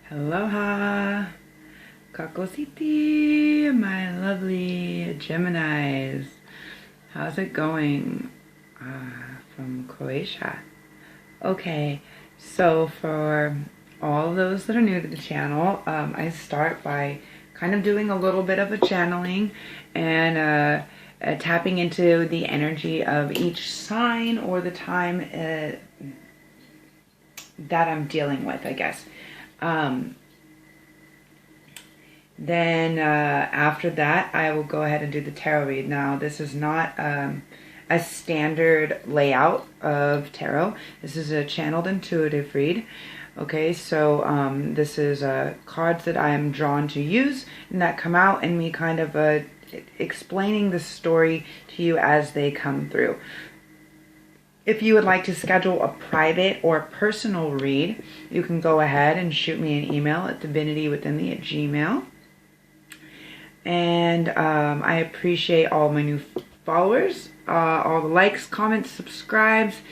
Aloha, kakositi, my lovely Geminis. How's it going? From Croatia. Okay, so for all those that are new to the channel, I start by kind of doing a little bit of a channeling and tapping into the energy of each sign or the time that I'm dealing with, I guess. Then after that, I will go ahead and do the tarot read. Now, this is not a standard layout of tarot. This is a channeled intuitive read. Okay, so this is cards that I am drawn to use and that come out, and me kind of explaining the story to you as they come through. If you would like to schedule a private or personal read, you can go ahead and shoot me an email at divinitywithinthee@gmail.com. And I appreciate all my new followers, all the likes, comments, subscribes,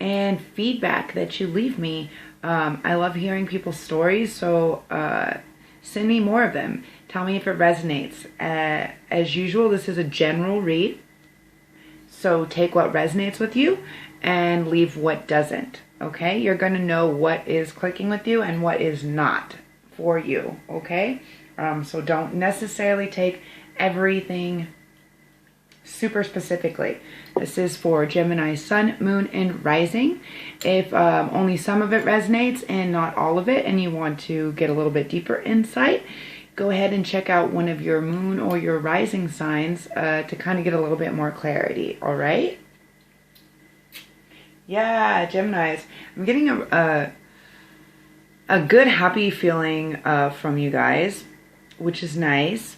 and feedback that you leave me. I love hearing people's stories, so send me more of them. Tell me if it resonates. As usual, this is a general read, so take what resonates with you and leave what doesn't, okay? You're going to know what is clicking with you and what is not for you, okay? So don't necessarily take everything super specifically. This is for Gemini Sun, Moon, and Rising. If only some of it resonates and not all of it, and you want to get a little bit deeper insight, go ahead and check out one of your Moon or your Rising signs to kind of get a little bit more clarity, all right? Yeah, Geminis. I'm getting a good, happy feeling from you guys, which is nice.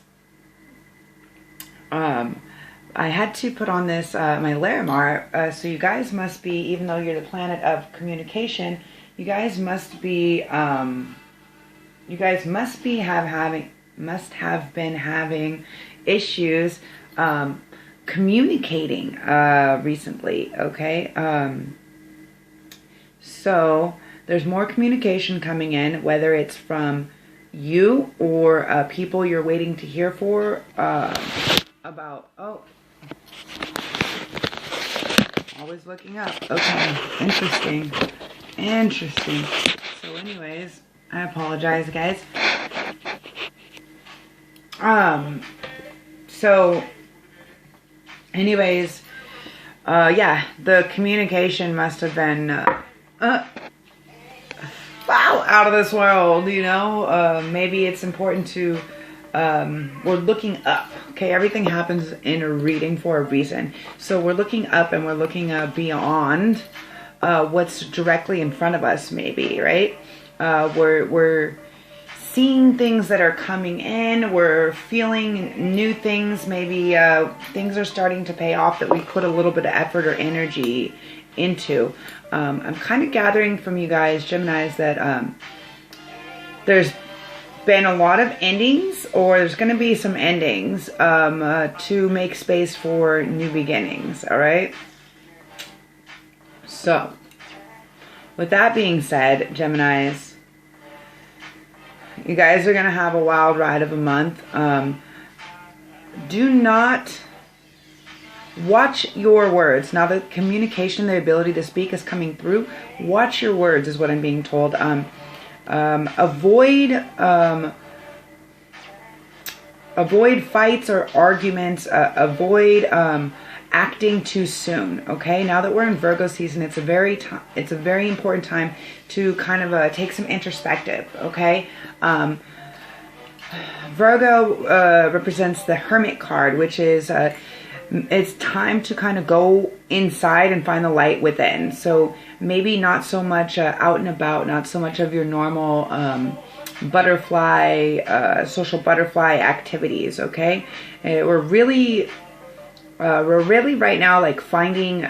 I had to put on this, my Larimar, so you guys must be, even though you're the planet of communication, you guys must be, must have been having issues, communicating, recently, okay? So there's more communication coming in, whether it's from you or people you're waiting to hear for, about, oh, always looking up. Okay, interesting. Interesting. So anyways, I apologize, guys. So anyways, yeah, the communication must have been, wow, out of this world, you know. Maybe it's important to, we're looking up, okay? Everything happens in a reading for a reason. So we're looking up and we're looking beyond what's directly in front of us, maybe, right? We're seeing things that are coming in. We're feeling new things. Maybe things are starting to pay off that we put a little bit of effort or energy into. I'm kind of gathering from you guys, Geminis, that there's been a lot of endings, or there's going to be some endings to make space for new beginnings, all right? So, with that being said, Geminis, you guys are going to have a wild ride of a month. Do not watch your words. Now the communication, the ability to speak is coming through. Watch your words is what I'm being told. Avoid fights or arguments. Avoid acting too soon. Okay, now that we're in Virgo season, it's a very important time to kind of take some introspective. Okay, Virgo represents the Hermit card, which is it's time to kind of go inside and find the light within. So maybe not so much out and about, not so much of your normal butterfly, social butterfly activities, okay? We're really right now like finding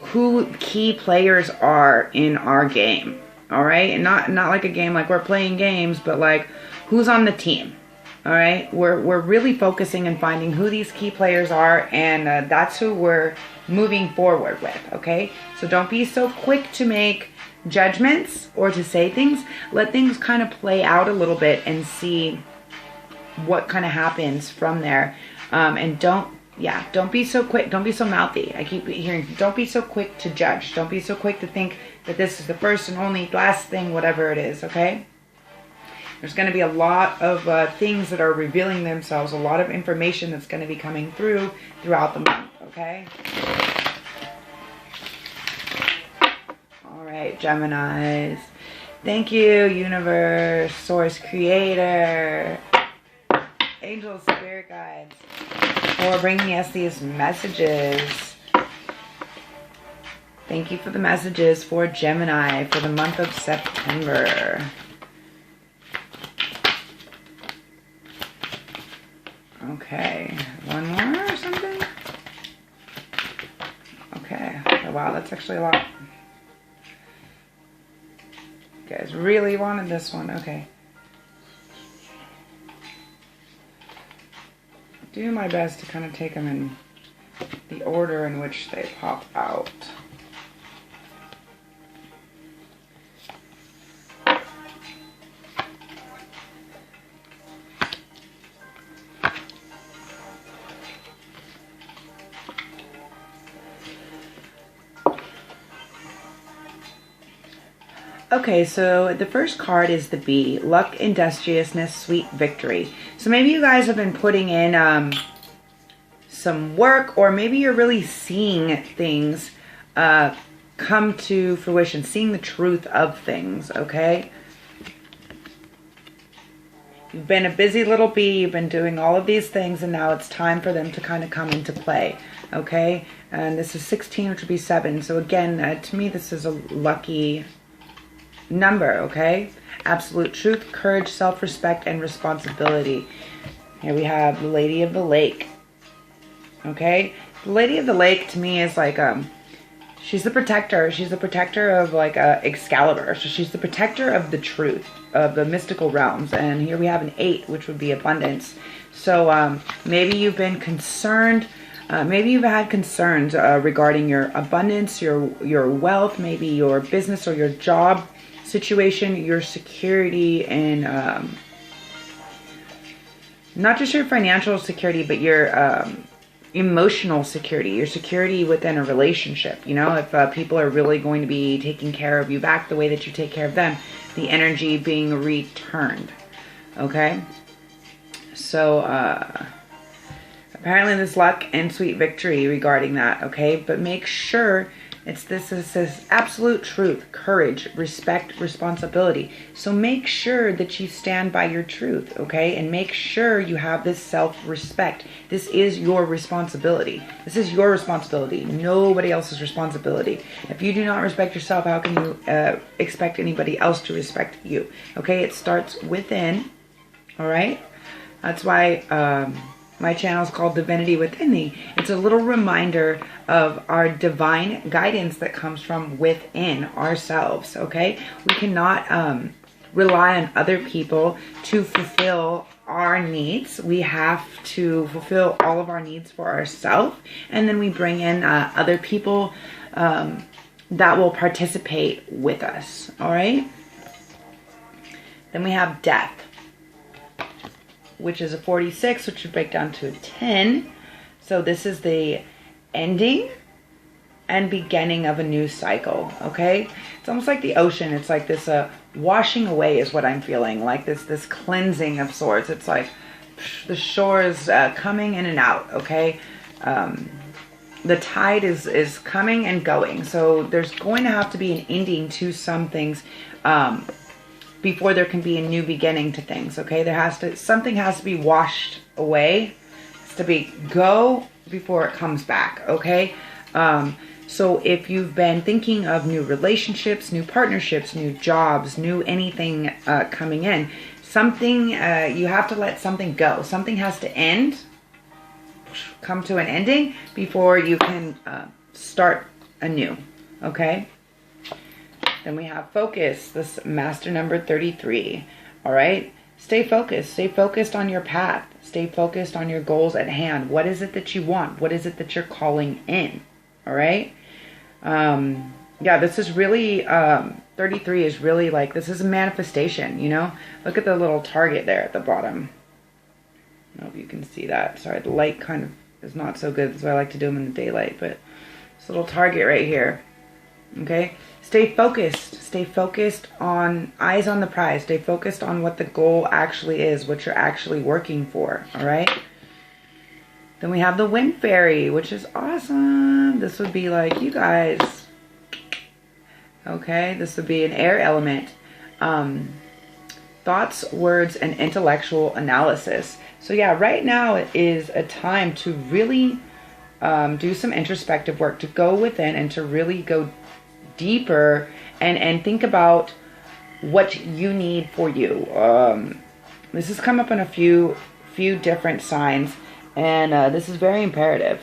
who key players are in our game, all right? And not like a game like we're playing games, but like who's on the team. All right, we're really focusing and finding who these key players are, and that's who we're moving forward with, okay? So don't be so quick to make judgments or to say things. Let things kind of play out a little bit and see what kind of happens from there. And don't be so quick. Don't be so mouthy. I keep hearing, don't be so quick to judge. Don't be so quick to think that this is the first and only last thing, whatever it is, okay? There's going to be a lot of things that are revealing themselves, a lot of information that's going to be coming throughout the month, okay? All right, Geminis. Thank you, universe, source, creator, angels, spirit guides, for bringing us these messages. Thank you for the messages for Gemini for the month of September. Okay, one more or something? Okay, oh, wow, that's actually a lot. You guys really wanted this one, okay. Do my best to kind of take them in the order in which they pop out. Okay, so the first card is the B, luck, industriousness, sweet victory. So maybe you guys have been putting in some work, or maybe you're really seeing things come to fruition, seeing the truth of things, okay? You've been a busy little bee, you've been doing all of these things, and now it's time for them to kind of come into play, okay? And this is 16, which would be 7. So again, to me, this is a lucky number, okay? Absolute truth, courage, self-respect, and responsibility. Here we have the Lady of the Lake. Okay? The Lady of the Lake to me is like she's the protector. She's the protector of like Excalibur. So she's the protector of the truth, of the mystical realms. And here we have an 8, which would be abundance. So maybe you've been concerned. Maybe you've had concerns regarding your abundance, your wealth, maybe your business or your job situation, your security, and not just your financial security, but your emotional security, your security within a relationship. You know, if people are really going to be taking care of you back the way that you take care of them, the energy being returned. Okay, so apparently there's luck and sweet victory regarding that. Okay, but make sure this is absolute truth, courage, respect, responsibility. So make sure that you stand by your truth, okay? And make sure you have this self-respect. This is your responsibility. This is your responsibility. Nobody else's responsibility. If you do not respect yourself, how can you expect anybody else to respect you? Okay, it starts within, all right? That's why my channel is called Divinity Within Thee. It's a little reminder of our divine guidance that comes from within ourselves, okay? We cannot rely on other people to fulfill our needs. We have to fulfill all of our needs for ourselves, and then we bring in other people that will participate with us, all right? Then we have death, which is a 46, which would break down to a 10. So this is the ending and beginning of a new cycle, okay? It's almost like the ocean. It's like this washing away is what I'm feeling, like this cleansing of sorts. It's like the shore is coming in and out, okay? The tide is coming and going. So there's going to have to be an ending to some things before there can be a new beginning to things, okay? Something has to be washed away. It has to go before it comes back, okay? So if you've been thinking of new relationships, new partnerships, new jobs, new anything coming in, something, you have to let something go. Something has to end, come to an ending before you can start anew, okay? Then we have focus, this master number 33, all right? Stay focused. Stay focused on your path. Stay focused on your goals at hand. What is it that you want? What is it that you're calling in, all right? yeah, this is really, 33 is really like, this is a manifestation, you know? Look at the little target there at the bottom. I don't know if you can see that. Sorry, the light kind of is not so good. That's why I like to do them in the daylight. But this little target right here. Okay? Stay focused. Stay focused on, eyes on the prize. Stay focused on what the goal actually is, what you're actually working for. All right? Then we have the Wind Fairy, which is awesome. This would be like, you guys. Okay? This would be an air element. Thoughts, words, and intellectual analysis. So yeah, right now it is a time to really do some introspective work, to go within and to really go deeper and think about what you need for you. This has come up in a few different signs, and this is very imperative.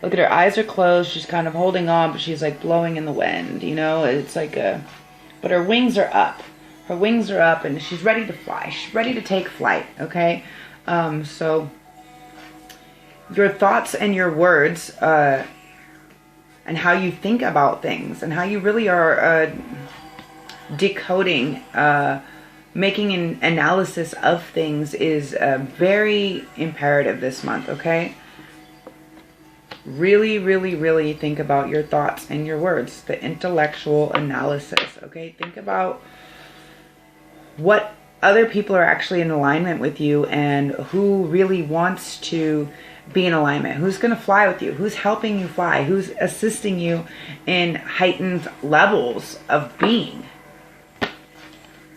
Look at her eyes are closed. She's kind of holding on, but she's like blowing in the wind. You know, it's like but her wings are up. Her wings are up, and she's ready to fly. She's ready to take flight. Okay. So your thoughts and your words, and how you think about things, and how you really are decoding, making an analysis of things is very imperative this month, okay? Really, really, really think about your thoughts and your words, the intellectual analysis, okay? Think about what other people are actually in alignment with you, and who really wants to be in alignment, who's going to fly with you, who's helping you fly, who's assisting you in heightened levels of being.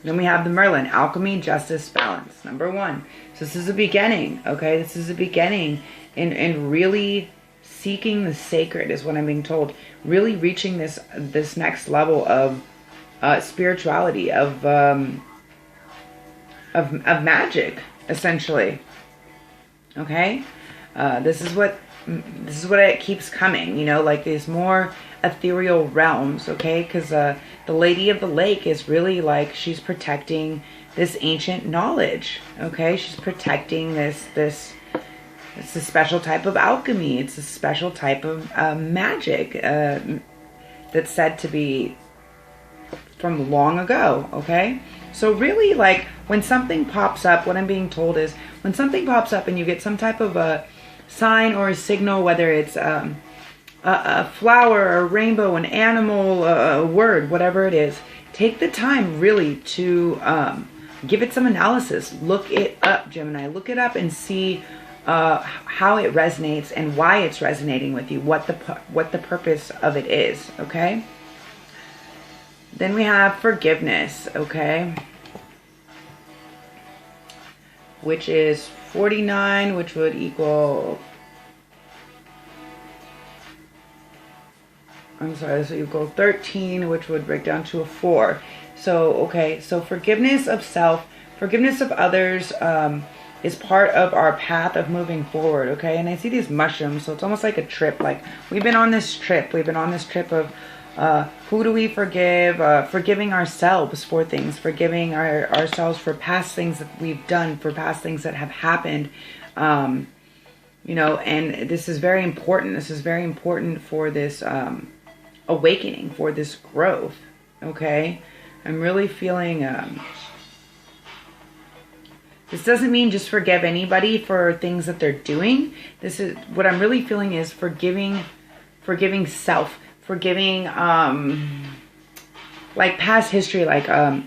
Then we have the Merlin, alchemy, justice, balance. Number 1. So this is a beginning, okay? This is a beginning in really seeking the sacred, is what I'm being told. Really reaching this next level of spirituality, of magic, essentially. Okay, this is what it keeps coming. You know, like these more ethereal realms. Okay, because the Lady of the Lake is really like, she's protecting this ancient knowledge. Okay, she's protecting this. It's a special type of alchemy. It's a special type of magic that's said to be from long ago. Okay. So really, like, when something pops up, what I'm being told is, when something pops up and you get some type of a sign or a signal, whether it's a flower, a rainbow, an animal, a word, whatever it is, take the time really to give it some analysis. Look it up, Gemini. Look it up and see how it resonates and why it's resonating with you, what the purpose of it is, okay? Then we have forgiveness, okay? Which is 49, which would equal, this would equal 13, which would break down to a 4. So, okay, so forgiveness of self, forgiveness of others, is part of our path of moving forward, okay? And I see these mushrooms, so it's almost like a trip. Like, we've been on this trip of who do we forgive? Forgiving ourselves for things, forgiving ourselves for past things that we've done, for past things that have happened. You know, and this is very important. This is very important for this awakening, for this growth, okay? I'm really feeling... this doesn't mean just forgive anybody for things that they're doing. This is what I'm really feeling is forgiving self. Forgiving, like past history, like a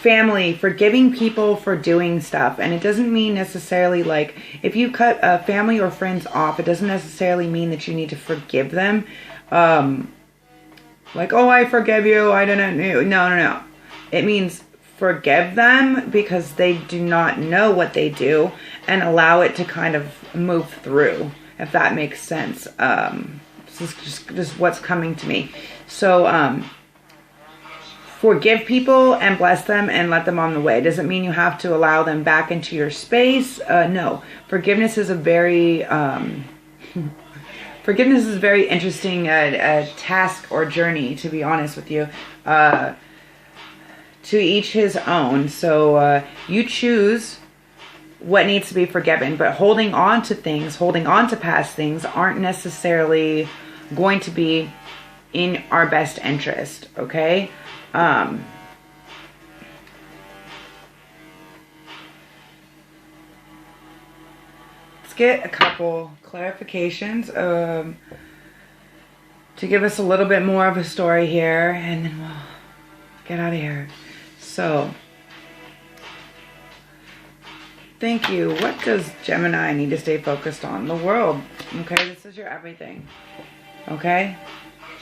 family, forgiving people for doing stuff. And it doesn't mean necessarily like, if you cut a family or friends off, it doesn't necessarily mean that you need to forgive them. Like, oh, I forgive you, I don't know. No. It means forgive them because they do not know what they do, and allow it to kind of move through, if that makes sense. This is just what's coming to me. So, forgive people and bless them and let them on the way. Doesn't mean you have to allow them back into your space. No. Forgiveness is a very, forgiveness is a very interesting task or journey, to be honest with you. To each his own. So, you choose what needs to be forgiven, but holding on to things, holding on to past things aren't necessarily going to be in our best interest, okay? Let's get a couple clarifications to give us a little bit more of a story here, and then we'll get out of here. So, thank you. What does Gemini need to stay focused on? The world. Okay, this is your everything. Okay?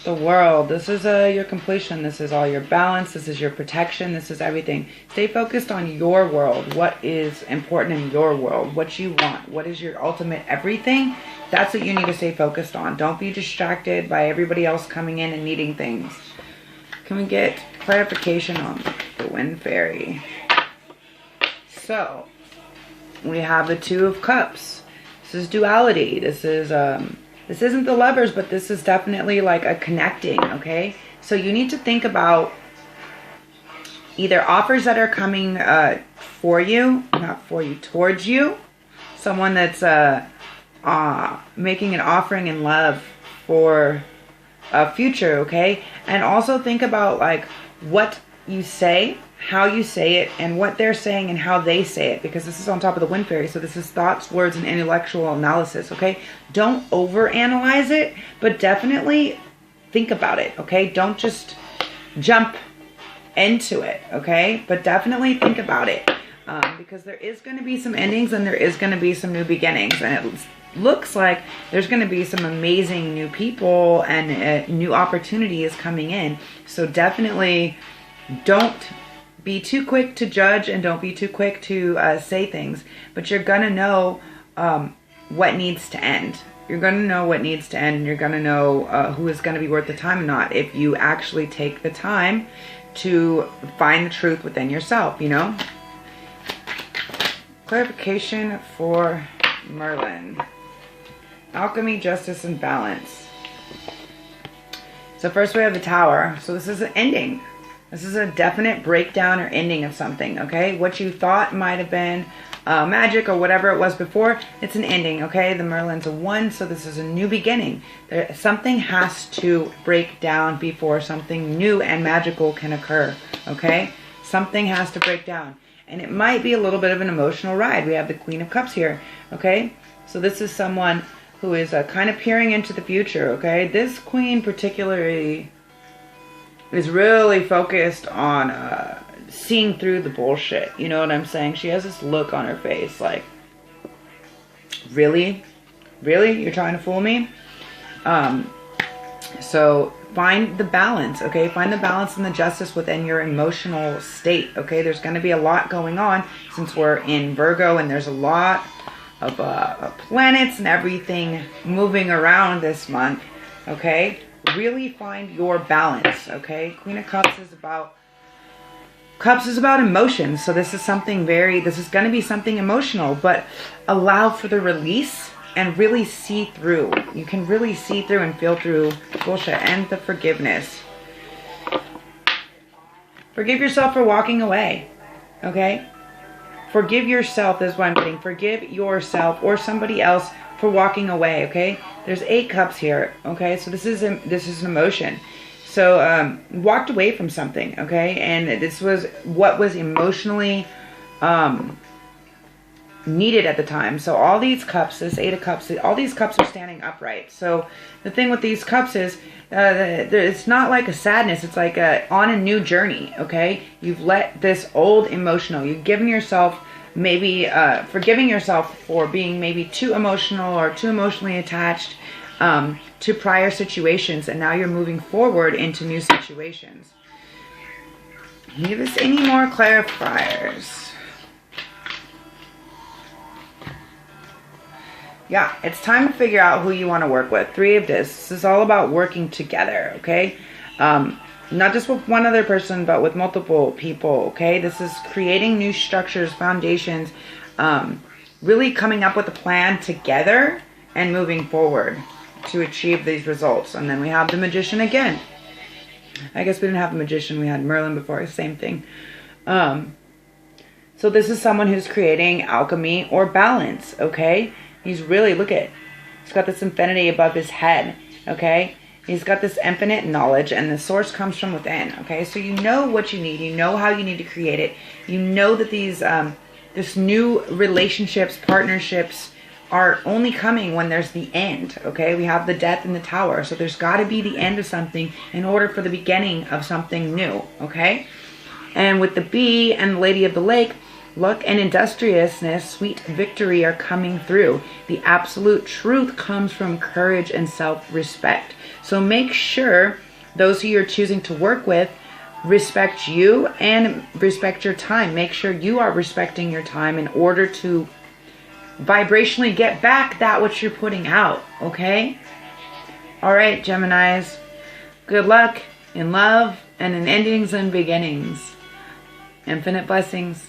The world. This is your completion. This is all your balance. This is your protection. This is everything. Stay focused on your world. What is important in your world? What you want. What is your ultimate everything? That's what you need to stay focused on. Don't be distracted by everybody else coming in and needing things. Can we get clarification on the Wind Fairy? So, we have the Two of Cups. This is duality. This is, this isn't the Lovers, but this is definitely like a connecting, okay? So you need to think about either offers that are coming for you, not for you, towards you. Someone that's making an offering in love for a future, okay? And also think about like what you say, how you say it, and what they're saying and how they say it, because this is on top of the Wind Fairy. So this is thoughts, words, and intellectual analysis, okay? Don't overanalyze it, but definitely think about it, okay? Don't just jump into it, okay? But definitely think about it, because there is going to be some endings and there is going to be some new beginnings, and it looks like there's going to be some amazing new people and new opportunities coming in. So definitely don't be too quick to judge and don't be too quick to say things, but you're gonna know what needs to end. You're gonna know what needs to end, and you're gonna know who is gonna be worth the time or not if you actually take the time to find the truth within yourself, you know? Clarification for Merlin. Alchemy, justice, and balance. So first we have the Tower. So this is an ending. This is a definite breakdown or ending of something, okay? What you thought might have been magic or whatever it was before, it's an ending, okay? The Merlin's a 1, so this is a new beginning. Something has to break down before something new and magical can occur, okay? Something has to break down. And it might be a little bit of an emotional ride. We have the Queen of Cups here, okay? So this is someone who is kind of peering into the future, okay? This queen particularly is really focused on seeing through the bullshit. You know what I'm saying? She has this look on her face like, really? Really? You're trying to fool me? So find the balance, okay? Find the balance and the justice within your emotional state, okay? There's going to be a lot going on since we're in Virgo, and there's a lot of planets and everything moving around this month, okay? Really find your balance, okay? Queen of Cups is about emotions. So this is something this is going to be something emotional, but allow for the release and really see through. You can really see through and feel through bullshit. And the forgiveness. Forgive yourself for walking away, okay? Forgive yourself is what I'm getting. Forgive yourself or somebody else for walking away, okay? There's 8 cups here, okay? So this is an emotion. So walked away from something, okay? And this was what was emotionally needed at the time. So all these cups, this 8 of cups, all these cups are standing upright. So the thing with these cups is it's not like a sadness. It's like on a new journey, okay? You've let this old emotional, you've given yourself maybe forgiving yourself for being maybe too emotional or too emotionally attached to prior situations, and now you're moving forward into new situations. Give us any more clarifiers. Yeah, it's time to figure out who you want to work with. 3 of this. This is all about working together, okay? Not just with one other person, but with multiple people, okay? This is creating new structures, foundations, really coming up with a plan together and moving forward to achieve these results. And then we have the Magician again. I guess we didn't have the Magician. We had Merlin before. Same thing. So this is someone who's creating alchemy or balance, okay? He's really, look at, he's got this infinity above his head. okay? He's got this infinite knowledge, and the source comes from within, okay? So you know what you need. You know how you need to create it. You know that these, this new relationships, partnerships are only coming when there's the end, okay? We have the death in the tower. So there's got to be the end of something in order for the beginning of something new, okay? And with the bee and the lady of the lake, luck and industriousness, sweet victory are coming through. The absolute truth comes from courage and self-respect. So make sure those who you're choosing to work with respect you and respect your time. Make sure you are respecting your time in order to vibrationally get back that which you're putting out, okay? All right, Geminis. Good luck in love and in endings and beginnings. Infinite blessings.